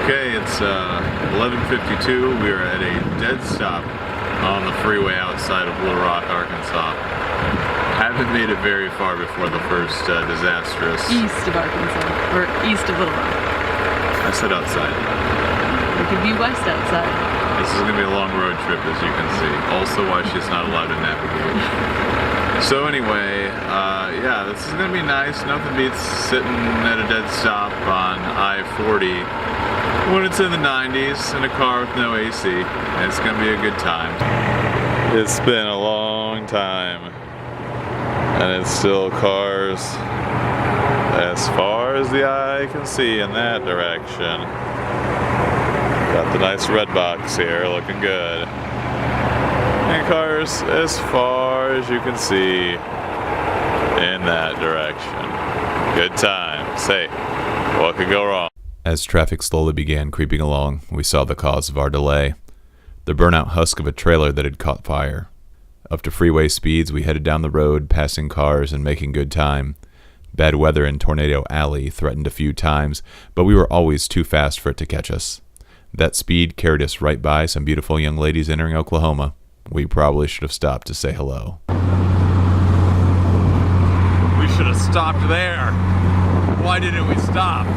Okay, it's 11:52. We are at a dead stop on the freeway outside of Little Rock, Arkansas. Haven't made it very far before the first disastrous... East of Arkansas, or east of Little Rock. I said outside. It could be west outside. This is going to be a long road trip, as you can see. Also why she's not allowed to navigate. So anyway, yeah, this is going to be nice. Nothing beats sitting at a dead stop on I-40 when it's in the 90s in a car with no AC. It's going to be a good time. It's been a long time, and it's still cars as far as the eye can see in that direction. Got the nice red box here, looking good. And cars as far as you can see in that direction. Good times. Hey, what could go wrong? As traffic slowly began creeping along, we saw the cause of our delay. The burnout husk of a trailer that had caught fire. Up to freeway speeds, we headed down the road, passing cars and making good time. Bad weather in Tornado Alley threatened a few times, but we were always too fast for it to catch us. That speed carried us right by some beautiful young ladies entering Oklahoma. We probably should have stopped to say hello. We should have stopped there. Why didn't we stop?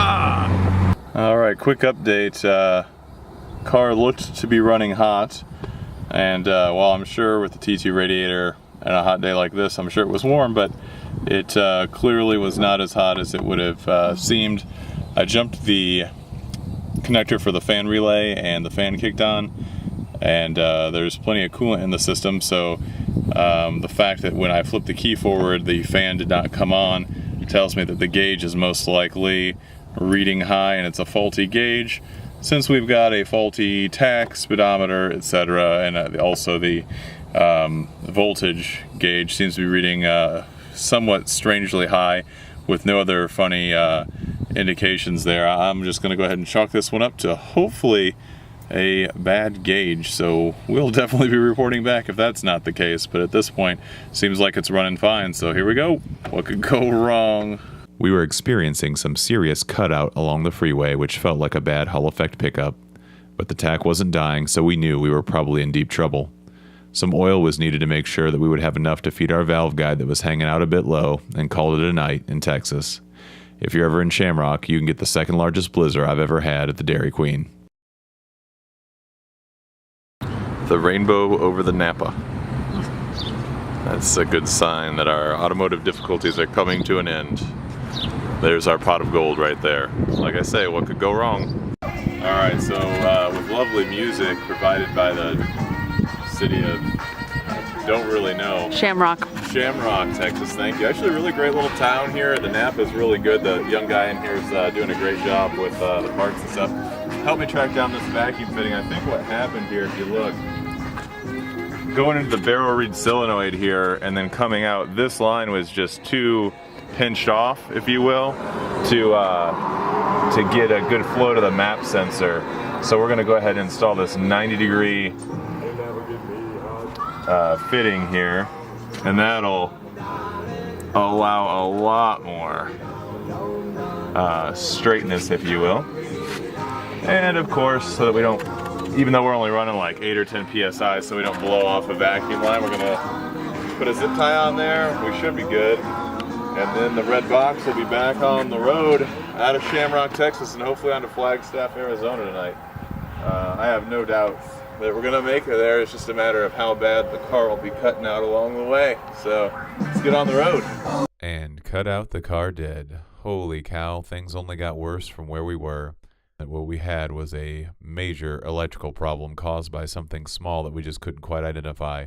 Ah! Alright, quick update. Car looked to be running hot, and while I'm sure with the T2 radiator and a hot day like this, I'm sure it was warm, but it clearly was not as hot as it would have seemed. I jumped the connector for the fan relay and the fan kicked on, and there's plenty of coolant in the system, so the fact that when I flipped the key forward the fan did not come on tells me that the gauge is most likely reading high and it's a faulty gauge, since we've got a faulty tach, speedometer, etc., and also the voltage gauge seems to be reading somewhat strangely high with no other funny indications there. I'm just going to go ahead and chalk this one up to hopefully a bad gauge, so we'll definitely be reporting back if that's not the case, but at this point seems like it's running fine, so here we go. What could go wrong? We were experiencing some serious cutout along the freeway, which felt like a bad Hall effect pickup, but the tach wasn't dying, so we knew we were probably in deep trouble. Some oil was needed to make sure that we would have enough to feed our valve guide that was hanging out a bit low, and called it a night in Texas. If you're ever in Shamrock, you can get the second largest blizzard I've ever had at the Dairy Queen. The rainbow over the Napa. That's a good sign that our automotive difficulties are coming to an end. There's our pot of gold right there. Like I say, what could go wrong? Alright, so with lovely music provided by the city of, don't really know. Shamrock, Texas, thank you. Actually, a really great little town here. The Napa is really good. The young guy in here is doing a great job with the parts and stuff. Help me track down this vacuum fitting. I think what happened here, if you look, going into the barrel reed solenoid here and then coming out, this line was just too pinched off, if you will, to get a good flow to the map sensor. So we're going to go ahead and install this 90-degree fitting here, and that'll allow a lot more straightness, if you will. And of course, so that we don't, even though we're only running like 8 or 10 psi, so we don't blow off a vacuum line, we're gonna put a zip tie on there. We should be good. And then the red box will be back on the road out of Shamrock, Texas, and hopefully onto Flagstaff, Arizona tonight. I have no doubt that we're gonna make it there. It's just a matter of how bad the car will be cutting out along the way. So let's get on the road. And cut out the car did. Holy cow, things only got worse from where we were. What we had was a major electrical problem caused by something small that we just couldn't quite identify.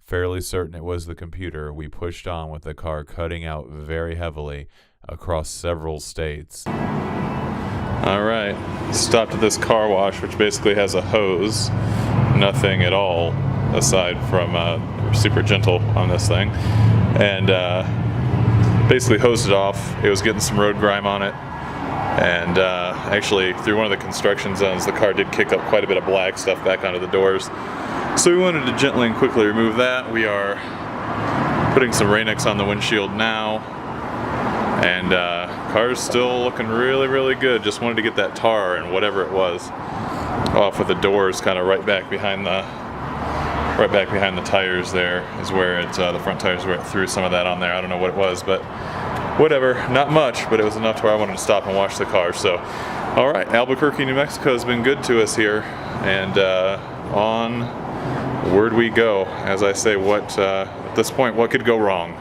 Fairly certain it was the computer. We pushed on with the car cutting out very heavily across several states. Alright, stopped at this car wash, which basically has a hose. Nothing at all aside from super gentle on this thing. And basically hosed it off. It was getting some road grime on it. And actually, through one of the construction zones, the car did kick up quite a bit of black stuff back onto the doors. So we wanted to gently and quickly remove that. We are putting some Rain-X on the windshield now. And car's still looking really, really good. Just wanted to get that tar and whatever it was off with the doors, kind of right back behind the tires. There is where it the front tires, where it threw some of that on there. I don't know what it was, but whatever. Not much, but it was enough to where I wanted to stop and wash the car. So, all right, Albuquerque, New Mexico has been good to us here, and onward we go. As I say, at this point, what could go wrong?